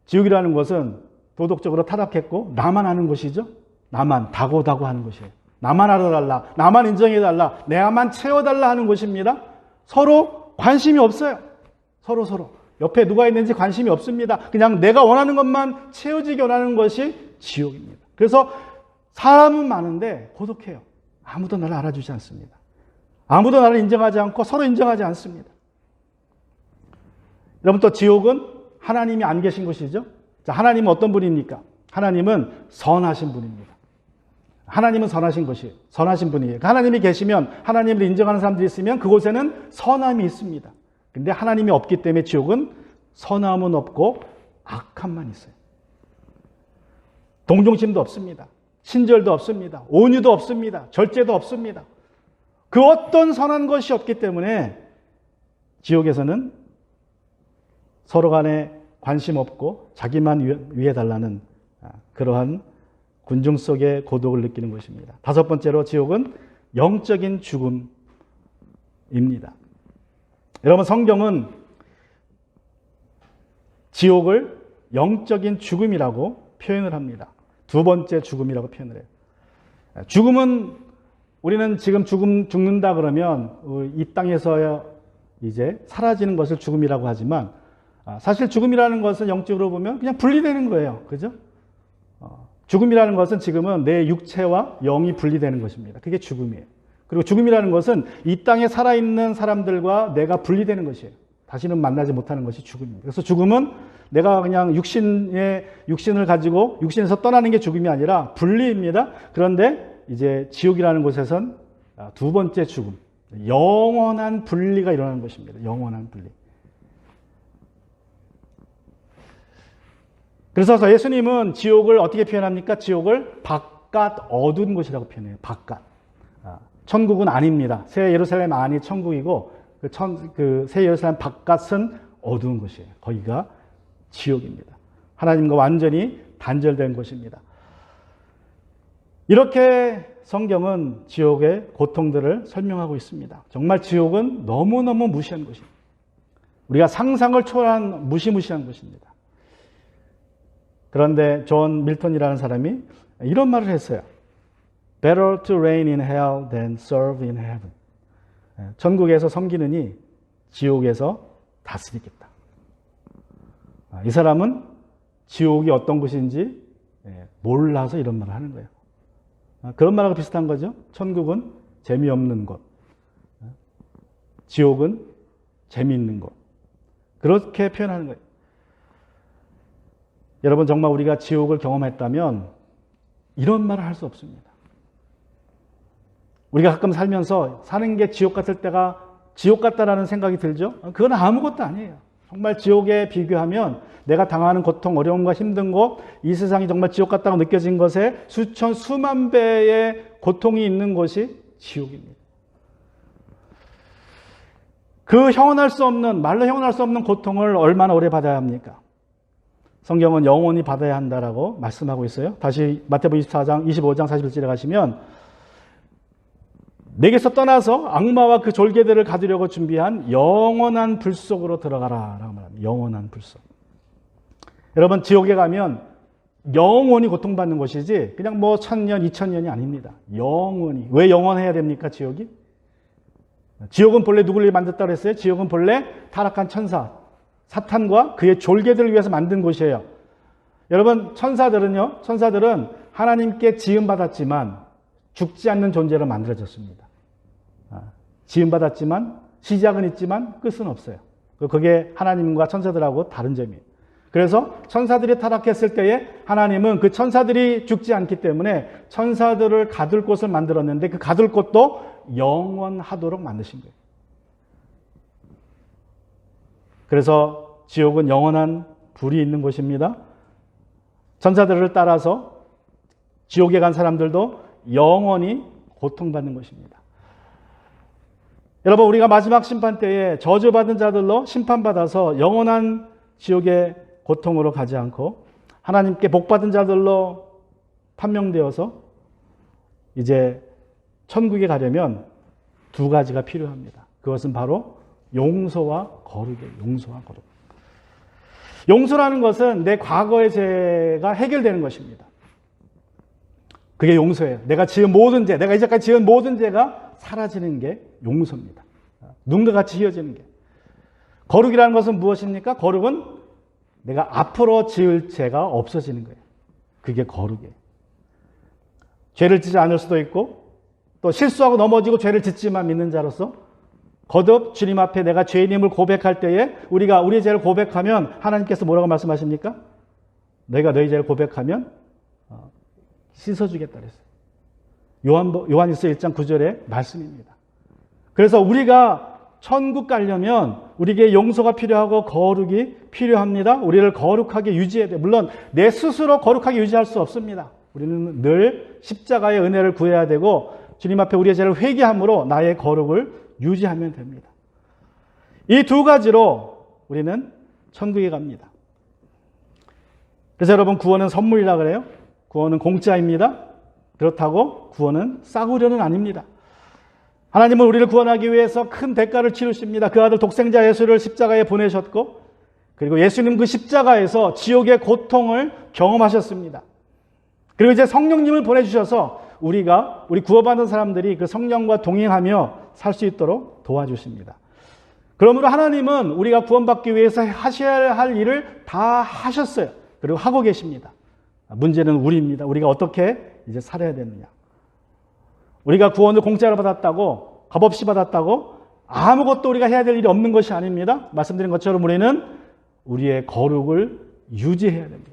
지옥이라는 것은 도덕적으로 타락했고 나만 아는 것이죠. 나만 다고다고 하는 것이에요. 나만 알아달라, 나만 인정해달라, 내만 채워달라 하는 것입니다. 서로 관심이 없어요. 서로. 옆에 누가 있는지 관심이 없습니다. 그냥 내가 원하는 것만 채워지게 원하는 것이 지옥입니다. 그래서 사람은 많은데 고독해요. 아무도 나를 알아주지 않습니다. 아무도 나를 인정하지 않고 서로 인정하지 않습니다. 여러분, 또 지옥은 하나님이 안 계신 곳이죠. 자, 하나님은 어떤 분입니까? 하나님은 선하신 분입니다. 하나님은 선하신 것이에요. 선하신 분이에요. 하나님이 계시면, 하나님을 인정하는 사람들이 있으면 그곳에는 선함이 있습니다. 근데 하나님이 없기 때문에 지옥은 선함은 없고 악함만 있어요. 동정심도 없습니다. 친절도 없습니다. 온유도 없습니다. 절제도 없습니다. 그 어떤 선한 것이 없기 때문에 지옥에서는 서로 간에 관심 없고 자기만 위해달라는 그러한 군중 속의 고독을 느끼는 것입니다. 다섯 번째로 지옥은 영적인 죽음입니다. 여러분, 성경은 지옥을 영적인 죽음이라고 표현을 합니다. 두 번째 죽음이라고 표현을 해요. 죽음은 우리는 지금 죽는다 그러면 이 땅에서 이제 사라지는 것을 죽음이라고 하지만 사실 죽음이라는 것은 영적으로 보면 그냥 분리되는 거예요. 그죠? 죽음이라는 것은 지금은 내 육체와 영이 분리되는 것입니다. 그게 죽음이에요. 그리고 죽음이라는 것은 이 땅에 살아있는 사람들과 내가 분리되는 것이에요. 다시는 만나지 못하는 것이 죽음입니다. 그래서 죽음은 내가 그냥 육신을 가지고 육신에서 떠나는 게 죽음이 아니라 분리입니다. 그런데 이제 지옥이라는 곳에선 두 번째 죽음, 영원한 분리가 일어나는 것입니다. 영원한 분리. 그래서 예수님은 지옥을 어떻게 표현합니까? 지옥을 바깥 어두운 곳이라고 표현해요. 바깥. 천국은 아닙니다. 새 예루살렘 안이 천국이고 그 새 예루살렘 바깥은 어두운 곳이에요. 거기가 지옥입니다. 하나님과 완전히 단절된 곳입니다. 이렇게 성경은 지옥의 고통들을 설명하고 있습니다. 정말 지옥은 너무너무 무시한 곳입니다. 우리가 상상을 초월한 무시무시한 곳입니다. 그런데 존 밀턴이라는 사람이 이런 말을 했어요. Better to reign in hell than serve in heaven. 천국에서 섬기느니 지옥에서 다스리겠다. 이 사람은 지옥이 어떤 곳인지 몰라서 이런 말을 하는 거예요. 그런 말하고 비슷한 거죠. 천국은 재미없는 곳, 지옥은 재미있는 곳. 그렇게 표현하는 거예요. 여러분, 정말 우리가 지옥을 경험했다면 이런 말을 할 수 없습니다. 우리가 가끔 살면서 사는 게 지옥 같을 때가 지옥 같다라는 생각이 들죠? 그건 아무것도 아니에요. 정말 지옥에 비교하면 내가 당하는 고통, 어려움과 힘든 것, 이 세상이 정말 지옥 같다고 느껴진 것에 수천, 수만 배의 고통이 있는 것이 지옥입니다. 그 형언할 수 없는, 말로 형언할 수 없는 고통을 얼마나 오래 받아야 합니까? 성경은 영원히 받아야 한다라고 말씀하고 있어요. 다시 마태복음 25장 41절에 가시면 내게서 떠나서 악마와 그 졸개들을 가두려고 준비한 영원한 불 속으로 들어가라 라고 말합니다. 영원한 불 속. 여러분, 지옥에 가면 영원히 고통받는 곳이지 그냥 뭐 1000년, 2000년이 아닙니다. 영원히. 왜 영원해야 됩니까, 지옥이? 지옥은 본래 누구를 만들었다고 했어요? 지옥은 본래 타락한 천사, 사탄과 그의 졸개들을 위해서 만든 곳이에요. 여러분, 천사들은 하나님께 지음받았지만 죽지 않는 존재로 만들어졌습니다. 지음받았지만 시작은 있지만 끝은 없어요. 그게 하나님과 천사들하고 다른 점이에요. 그래서 천사들이 타락했을 때에 하나님은 그 천사들이 죽지 않기 때문에 천사들을 가둘 곳을 만들었는데 그 가둘 곳도 영원하도록 만드신 거예요. 그래서 지옥은 영원한 불이 있는 곳입니다. 천사들을 따라서 지옥에 간 사람들도 영원히 고통받는 것입니다. 여러분, 우리가 마지막 심판 때에 저주받은 자들로 심판받아서 영원한 지옥의 고통으로 가지 않고 하나님께 복받은 자들로 판명되어서 이제 천국에 가려면 두 가지가 필요합니다. 그것은 바로 용서와 거룩이에요. 용서와 거룩. 용서라는 것은 내 과거의 죄가 해결되는 것입니다. 그게 용서예요. 내가 이제까지 지은 모든 죄가 사라지는 게 용서입니다. 눈과 같이 휘어지는 게. 거룩이라는 것은 무엇입니까? 거룩은 내가 앞으로 지을 죄가 없어지는 거예요. 그게 거룩이에요. 죄를 짓지 않을 수도 있고 또 실수하고 넘어지고 죄를 짓지만 믿는 자로서 거듭 주님 앞에 내가 죄인임을 고백할 때에 우리가 우리의 죄를 고백하면 하나님께서 뭐라고 말씀하십니까? 너희가 너희 죄를 고백하면 씻어주겠다 그랬어요. 요한일서 1장 9절의 말씀입니다. 그래서 우리가 천국 가려면 우리에게 용서가 필요하고 거룩이 필요합니다. 우리를 거룩하게 유지해야 돼요. 물론 내 스스로 거룩하게 유지할 수 없습니다. 우리는 늘 십자가의 은혜를 구해야 되고 주님 앞에 우리의 죄를 회개함으로 나의 거룩을 유지하면 됩니다. 이 두 가지로 우리는 천국에 갑니다. 그래서 여러분, 구원은 선물이라 그래요. 구원은 공짜입니다. 그렇다고 구원은 싸구려는 아닙니다. 하나님은 우리를 구원하기 위해서 큰 대가를 치르십니다. 그 아들 독생자 예수를 십자가에 보내셨고 그리고 예수님 그 십자가에서 지옥의 고통을 경험하셨습니다. 그리고 이제 성령님을 보내주셔서 우리 구원받은 사람들이 그 성령과 동행하며 살 수 있도록 도와주십니다. 그러므로 하나님은 우리가 구원받기 위해서 하셔야 할 일을 다 하셨어요. 그리고 하고 계십니다. 문제는 우리입니다. 우리가 어떻게 이제 살아야 되느냐. 우리가 구원을 공짜로 받았다고, 값없이 받았다고 아무것도 우리가 해야 될 일이 없는 것이 아닙니다. 말씀드린 것처럼 우리는 우리의 거룩을 유지해야 됩니다.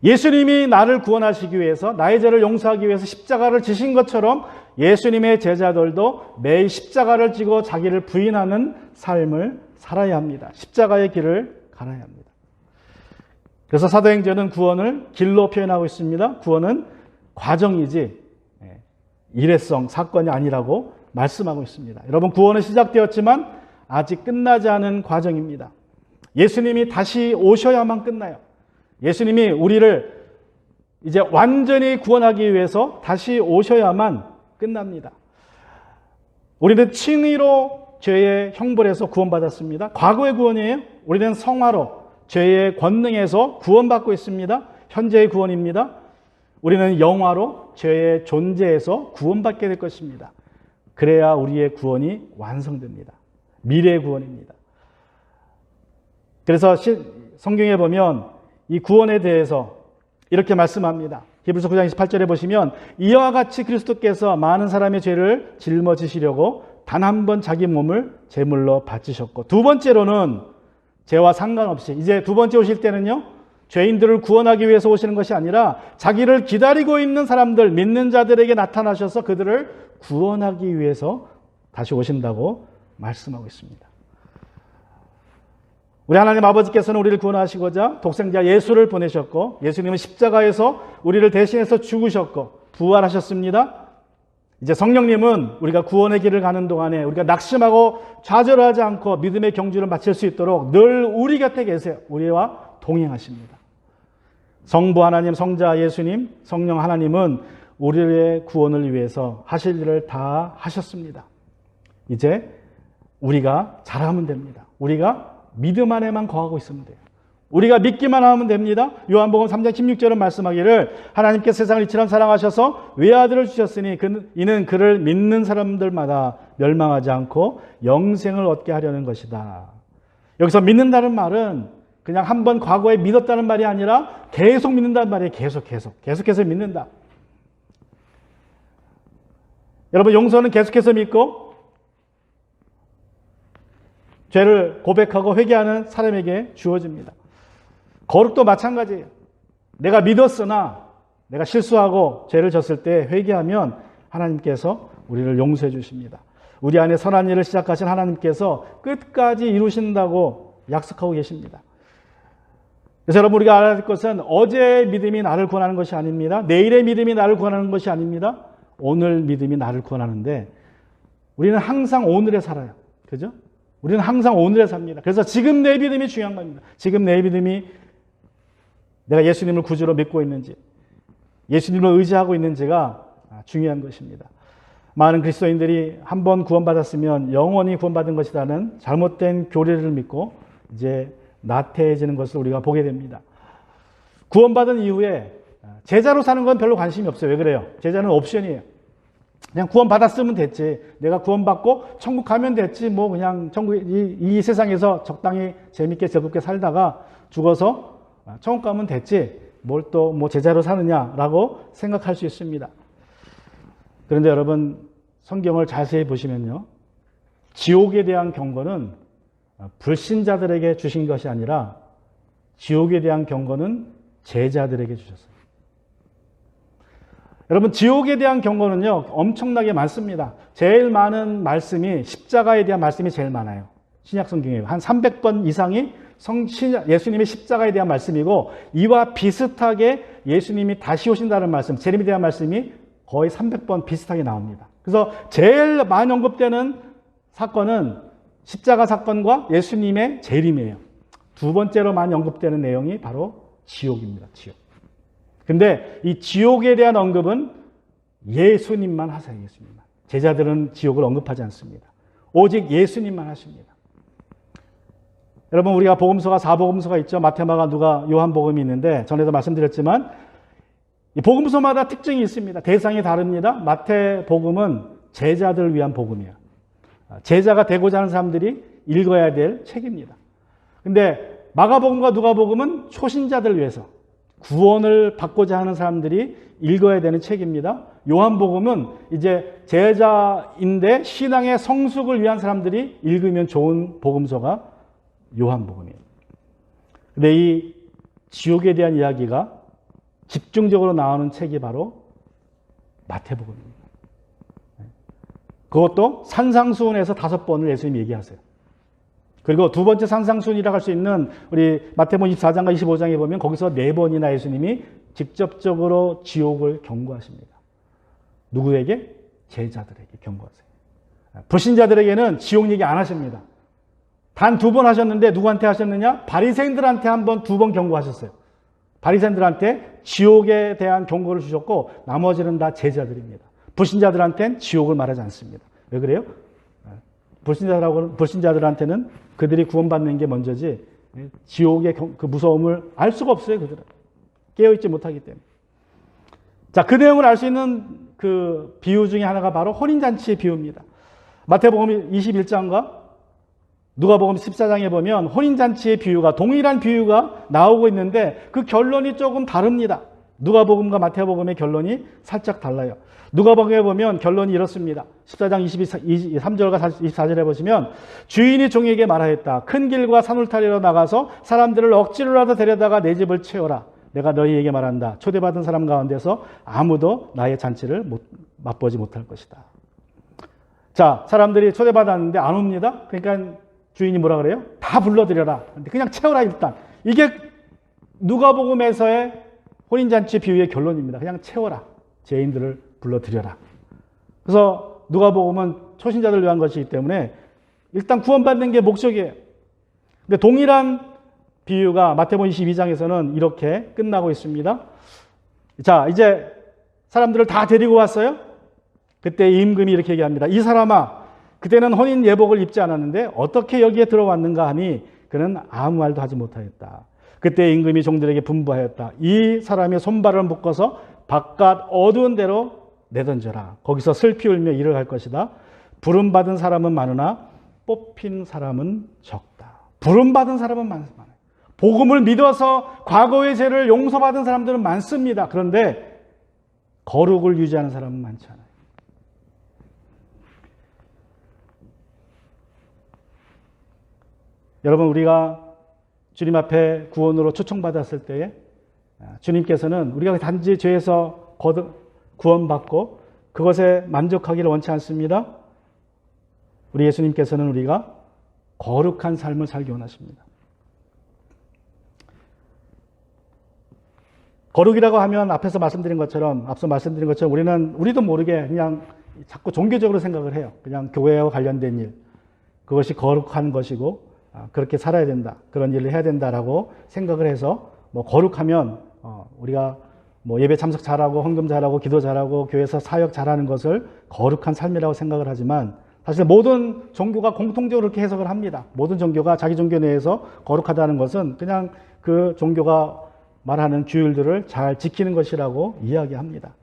예수님이 나를 구원하시기 위해서, 나의 죄를 용서하기 위해서 십자가를 지신 것처럼 예수님의 제자들도 매일 십자가를 지고 자기를 부인하는 삶을 살아야 합니다. 십자가의 길을 갈아야 합니다. 그래서 사도행전은 구원을 길로 표현하고 있습니다. 구원은 과정이지 일회성 사건이 아니라고 말씀하고 있습니다. 여러분, 구원은 시작되었지만 아직 끝나지 않은 과정입니다. 예수님이 다시 오셔야만 끝나요. 예수님이 우리를 이제 완전히 구원하기 위해서 다시 오셔야만 끝납니다. 우리는 칭의로 죄의 형벌에서 구원받았습니다. 과거의 구원이에요. 우리는 성화로 죄의 권능에서 구원받고 있습니다. 현재의 구원입니다. 우리는 영화로 죄의 존재에서 구원받게 될 것입니다. 그래야 우리의 구원이 완성됩니다. 미래의 구원입니다. 그래서 성경에 보면 이 구원에 대해서 이렇게 말씀합니다. 히브리서 9장 28절에 보시면 이와 같이 그리스도께서 많은 사람의 죄를 짊어지시려고 단 한 번 자기 몸을 제물로 바치셨고, 두 번째로는 죄와 상관없이 이제 두 번째 오실 때는요, 죄인들을 구원하기 위해서 오시는 것이 아니라 자기를 기다리고 있는 사람들, 믿는 자들에게 나타나셔서 그들을 구원하기 위해서 다시 오신다고 말씀하고 있습니다. 우리 하나님 아버지께서는 우리를 구원하시고자 독생자 예수를 보내셨고, 예수님은 십자가에서 우리를 대신해서 죽으셨고 부활하셨습니다. 이제 성령님은 우리가 구원의 길을 가는 동안에 우리가 낙심하고 좌절하지 않고 믿음의 경주를 마칠 수 있도록 늘 우리 곁에 계세요. 우리와 동행하십니다. 성부 하나님, 성자 예수님, 성령 하나님은 우리의 구원을 위해서 하실 일을 다 하셨습니다. 이제 우리가 잘하면 됩니다. 우리가 믿음 안에만 거하고 있으면 돼요. 우리가 믿기만 하면 됩니다. 요한복음 3장 16절은 말씀하기를 하나님께서 세상을 이처럼 사랑하셔서 외아들을 주셨으니 이는 그를 믿는 사람들마다 멸망하지 않고 영생을 얻게 하려는 것이다. 여기서 믿는다는 말은 그냥 한번 과거에 믿었다는 말이 아니라 계속 믿는다는 말이에요. 계속해서 믿는다. 여러분, 용서는 계속해서 믿고 죄를 고백하고 회개하는 사람에게 주어집니다. 거룩도 마찬가지예요. 내가 믿었으나 내가 실수하고 죄를 졌을 때 회개하면 하나님께서 우리를 용서해 주십니다. 우리 안에 선한 일을 시작하신 하나님께서 끝까지 이루신다고 약속하고 계십니다. 그래서 여러분, 우리가 알아야 할 것은 어제의 믿음이 나를 구원하는 것이 아닙니다. 내일의 믿음이 나를 구원하는 것이 아닙니다. 오늘 믿음이 나를 구원하는데 우리는 항상 오늘에 살아요. 그죠? 우리는 항상 오늘에 삽니다. 그래서 지금 내 믿음이 중요한 겁니다. 지금 내 믿음이 내가 예수님을 구주로 믿고 있는지, 예수님을 의지하고 있는지가 중요한 것입니다. 많은 그리스도인들이 한 번 구원받았으면 영원히 구원받은 것이라는 잘못된 교리를 믿고 이제 나태해지는 것을 우리가 보게 됩니다. 구원받은 이후에 제자로 사는 건 별로 관심이 없어요. 왜 그래요? 제자는 옵션이에요. 그냥 구원받았으면 됐지. 내가 구원받고 천국 가면 됐지. 뭐 그냥 천국 이 세상에서 적당히 재밌게 즐겁게 살다가 죽어서 천국 가면 됐지. 뭘 또 뭐 제자로 사느냐라고 생각할 수 있습니다. 그런데 여러분, 성경을 자세히 보시면요, 지옥에 대한 경고는 불신자들에게 주신 것이 아니라 지옥에 대한 경고는 제자들에게 주셨어요. 여러분, 지옥에 대한 경고는요 엄청나게 많습니다. 제일 많은 말씀이 십자가에 대한 말씀이 제일 많아요. 신약 성경에 한 300번 이상이 예수님의 십자가에 대한 말씀이고, 이와 비슷하게 예수님이 다시 오신다는 말씀, 재림에 대한 말씀이 거의 300번 비슷하게 나옵니다. 그래서 제일 많이 언급되는 사건은 십자가 사건과 예수님의 재림이에요. 두 번째로 많이 언급되는 내용이 바로 지옥입니다. 지옥. 근데 이 지옥에 대한 언급은 예수님만 하세요. 예수님만. 제자들은 지옥을 언급하지 않습니다. 오직 예수님만 하십니다. 여러분, 우리가 복음서가 4복음서가 있죠. 마태, 마가, 누가, 요한복음이 있는데 전에도 말씀드렸지만 이 복음서마다 특징이 있습니다. 대상이 다릅니다. 마태 복음은 제자들을 위한 복음이에요. 제자가 되고자 하는 사람들이 읽어야 될 책입니다. 근데 마가복음과 누가복음은 초신자들을 위해서 구원을 받고자 하는 사람들이 읽어야 되는 책입니다. 요한복음은 이제 제자인데 신앙의 성숙을 위한 사람들이 읽으면 좋은 복음서가 요한복음이에요. 근데 이 지옥에 대한 이야기가 집중적으로 나오는 책이 바로 마태복음입니다. 그것도 산상수훈에서 5번을 예수님이 얘기하세요. 그리고 두 번째 산상수훈이라고 할 수 있는 우리 마태복음 24장과 25장에 보면 거기서 4번이나 예수님이 직접적으로 지옥을 경고하십니다. 누구에게? 제자들에게 경고하세요. 불신자들에게는 지옥 얘기 안 하십니다. 단 2번 하셨는데 누구한테 하셨느냐? 바리새인들한테 한 번, 2번 경고하셨어요. 바리새인들한테 지옥에 대한 경고를 주셨고 나머지는 다 제자들입니다. 불신자들한테는 지옥을 말하지 않습니다. 왜 그래요? 불신자들한테는 그들이 구원받는 게 먼저지 지옥의 그 무서움을 알 수가 없어요. 그들은 깨어있지 못하기 때문에. 자, 그 내용을 알 수 있는 그 비유 중에 하나가 바로 혼인잔치의 비유입니다. 마태복음 21장과 누가복음 14장에 보면 혼인잔치의 비유가, 동일한 비유가 나오고 있는데 그 결론이 조금 다릅니다. 누가복음과 마태복음의 결론이 살짝 달라요. 누가복음에 보면 결론이 이렇습니다. 14장 23절과 24절에 보시면 주인이 종에게 말하였다. 큰 길과 산울타리로 나가서 사람들을 억지로라도 데려다가 내 집을 채워라. 내가 너희에게 말한다. 초대받은 사람 가운데서 아무도 나의 잔치를 맛보지 못할 것이다. 자, 사람들이 초대받았는데 안 옵니다. 그러니까 주인이 뭐라 그래요? 다 불러들여라. 그냥 채워라 일단. 이게 누가복음에서의 혼인잔치 비유의 결론입니다. 그냥 채워라. 죄인들을 불러들여라. 그래서 누가복음은 초신자들을 위한 것이기 때문에 일단 구원받는 게 목적이에요. 근데 동일한 비유가 마태복음 22장에서는 이렇게 끝나고 있습니다. 자, 이제 사람들을 다 데리고 왔어요. 그때 임금이 이렇게 얘기합니다. 이 사람아, 그때는 혼인 예복을 입지 않았는데 어떻게 여기에 들어왔는가 하니 그는 아무 말도 하지 못하였다. 그때 임금이 종들에게 분부하였다. 이 사람의 손발을 묶어서 바깥 어두운 데로 내던져라. 거기서 슬피 울며 일을 할 것이다. 부름받은 사람은 많으나 뽑힌 사람은 적다. 부름받은 사람은 많아요. 복음을 믿어서 과거의 죄를 용서받은 사람들은 많습니다. 그런데 거룩을 유지하는 사람은 많지 않아요. 여러분, 우리가 주님 앞에 구원으로 초청받았을 때에 주님께서는 우리가 단지 죄에서 구원받고 그것에 만족하기를 원치 않습니다. 우리 예수님께서는 우리가 거룩한 삶을 살기 원하십니다. 거룩이라고 하면 앞서 말씀드린 것처럼 우리도 모르게 그냥 자꾸 종교적으로 생각을 해요. 그냥 교회와 관련된 일. 그것이 거룩한 것이고 그렇게 살아야 된다. 그런 일을 해야 된다라고 생각을 해서 거룩하면 우리가 예배 참석 잘하고 헌금 잘하고 기도 잘하고 교회에서 사역 잘하는 것을 거룩한 삶이라고 생각을 하지만 사실 모든 종교가 공통적으로 그렇게 해석을 합니다. 모든 종교가 자기 종교 내에서 거룩하다는 것은 그냥 그 종교가 말하는 규율들을 잘 지키는 것이라고 이야기합니다.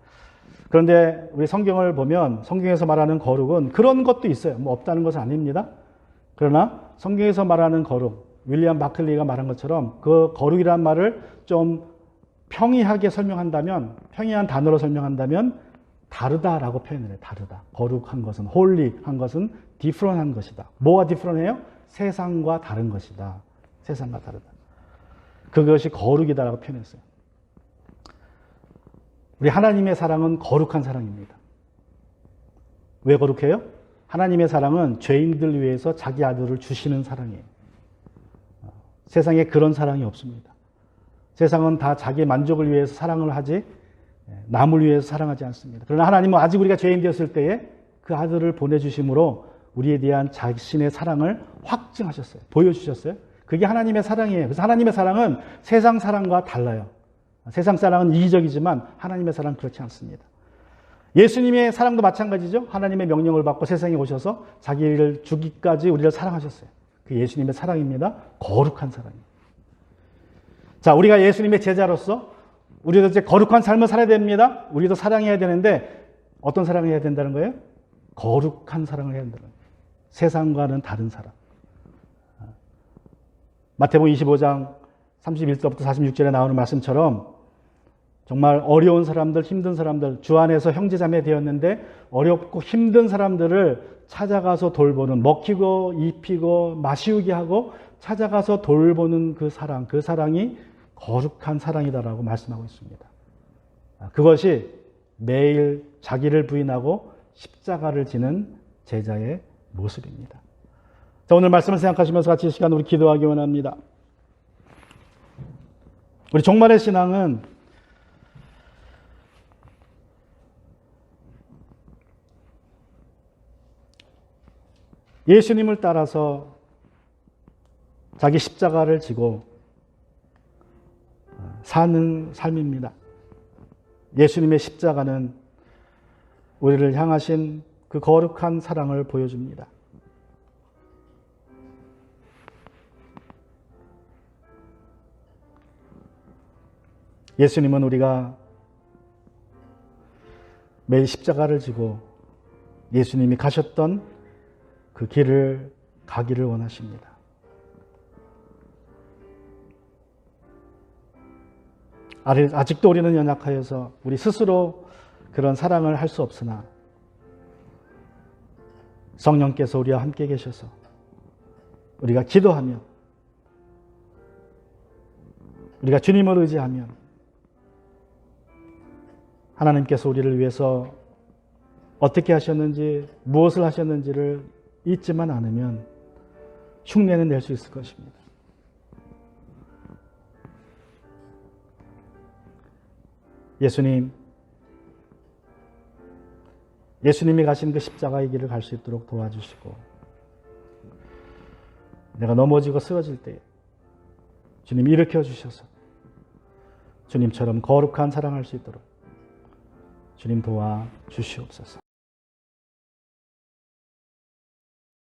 그런데 우리 성경을 보면 성경에서 말하는 거룩은 그런 것도 있어요. 없다는 것은 아닙니다. 그러나 성경에서 말하는 거룩, 윌리엄 바클리가 말한 것처럼 그 거룩이란 말을 좀 평이하게 설명한다면, 평이한 단어로 설명한다면 다르다라고 표현을 해요. 다르다. 거룩한 것은, 홀리한 것은 디프런한 것이다. 뭐가 디프런해요? 세상과 다른 것이다. 세상과 다르다. 그것이 거룩이다라고 표현했어요. 우리 하나님의 사랑은 거룩한 사랑입니다. 왜 거룩해요? 하나님의 사랑은 죄인들 위해서 자기 아들을 주시는 사랑이에요. 세상에 그런 사랑이 없습니다. 세상은 다 자기 만족을 위해서 사랑을 하지 남을 위해서 사랑하지 않습니다. 그러나 하나님은 아직 우리가 죄인 되었을 때에 그 아들을 보내주심으로 우리에 대한 자신의 사랑을 확증하셨어요. 보여주셨어요. 그게 하나님의 사랑이에요. 그래서 하나님의 사랑은 세상 사랑과 달라요. 세상 사랑은 이기적이지만 하나님의 사랑은 그렇지 않습니다. 예수님의 사랑도 마찬가지죠. 하나님의 명령을 받고 세상에 오셔서 자기를 주기까지 우리를 사랑하셨어요. 그 예수님의 사랑입니다. 거룩한 사랑이에요. 자, 우리가 예수님의 제자로서 우리도 이제 거룩한 삶을 살아야 됩니다. 우리도 사랑해야 되는데 어떤 사랑을 해야 된다는 거예요? 거룩한 사랑을 해야 된다는 거예요. 세상과는 다른 사랑. 마태복음 25장 31절부터 46절에 나오는 말씀처럼 정말 어려운 사람들, 힘든 사람들, 주 안에서 형제자매 되었는데 어렵고 힘든 사람들을 찾아가서 돌보는, 먹히고 입히고 마시우게 하고 찾아가서 돌보는 그 사랑이 거룩한 사랑이다라고 말씀하고 있습니다. 그것이 매일 자기를 부인하고 십자가를 지는 제자의 모습입니다. 자, 오늘 말씀을 생각하시면서 같이 이 시간 우리 기도하기 원합니다. 우리 종말의 신앙은 예수님을 따라서 자기 십자가를 지고 사는 삶입니다. 예수님의 십자가는 우리를 향하신 그 거룩한 사랑을 보여줍니다. 예수님은 우리가 매일 십자가를 지고 예수님이 가셨던 그 길을 가기를 원하십니다. 아직도 우리는 연약하여서 우리 스스로 그런 사랑을 할 수 없으나 성령께서 우리와 함께 계셔서 우리가 기도하면, 우리가 주님을 의지하면 하나님께서 우리를 위해서 어떻게 하셨는지, 무엇을 하셨는지를 잊지만 않으면 흉내는 낼 수 있을 것입니다. 예수님이 가신 그 십자가의 길을 갈 수 있도록 도와주시고, 내가 넘어지고 쓰러질 때 주님 일으켜 주셔서 주님처럼 거룩한 사랑할 수 있도록 주님 도와 주시옵소서.